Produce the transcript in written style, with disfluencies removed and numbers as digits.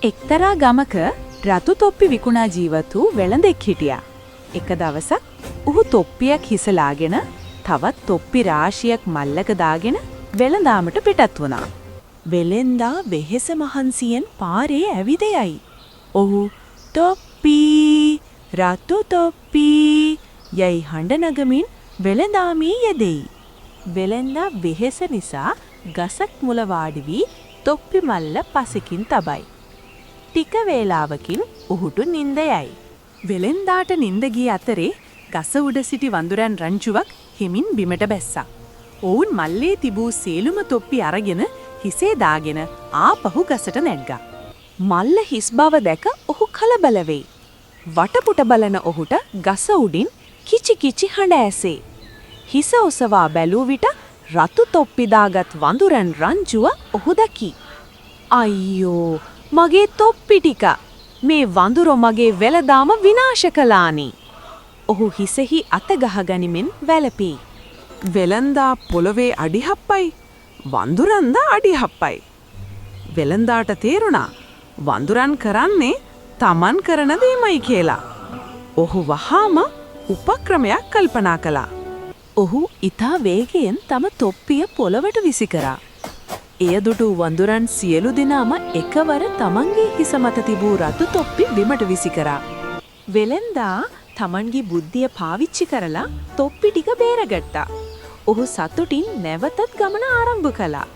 එක්තරා ගමක රතු තොප්පි විකුණා ජීවත් වූ වෙළඳෙක් හිටියා. එක දවසක් ඔහු තොප්පියක් හිසලාගෙන තවත් තොප්පි රාශියක් මල්ලක දාගෙන වෙළඳාමට පිටත් වුණා. වෙළෙන්දා වෙහෙස මහන්සියෙන් පාරේ ඇවිද යයි. ඔහු තොප්පි රතු තොප්පි යයි හඬ නගමින් වෙළඳාමේ යෙදෙයි. වෙළෙන්දා වෙහෙස නිසා ගසක් මුල වාඩි වී තොප්පි මල්ල පසකින් තබයි. ටික වේලාවකින් ඔහුට නිින්ද යයි. වෙළෙන්දාට නිින්ද ගිය අතරේ ගස උඩ සිටි වඳුරන් රංචුවක් හිමින් බිමට බැස්සා. ඔවුන් මල්ලේ තිබූ සේලුම තොප්පි අරගෙන හිසේ දාගෙන ආපහු ගසට නැග්ගා. මල්ල හිස් බව දැක ඔහු කලබල වෙයි. වටපුට බලන ඔහුට ගස උඩින් කිචි කිචි හඬ ඇසේ. හිස ඔසවා බැලූ විට රතු තොප්පි දාගත් වඳුරන් රංචුව ඔහු දැකි. අයියෝ මගේ තොප්පි ටික! මේ වඳුරෝ මගේ වෙළදාම විනාශ කළානි. ඔහු හිසෙහි අත ගහ ගනිමින් වැළපී. වෙළඳා පොළවේ අඩිහප්පයි වඳුරන්ද අඩිහප්පයි. වෙළඳාට තේරුණා වඳුරන් කරන්නේ තමන් කරන දේමයි කියලා. ඔහු වහාම උපක්‍රමයක් කල්පනා කළා. ඔහු ඊතා වේගයෙන් තම තොප්පිය පොළවට විසි කරා. එය දුටු වඳුරන් සියලු දෙනාම එකවර තමන්ගේ හිස මත තිබූ රතු තොප්පි බිමට විසි කරා. වෙළෙන්දා තමන්ගේ බුද්ධිය පාවිච්චි කරලා තොප්පි ටික බේරගත්තා. ඔහු සතුටින් නැවතත් ගමන ආරම්භ කළා.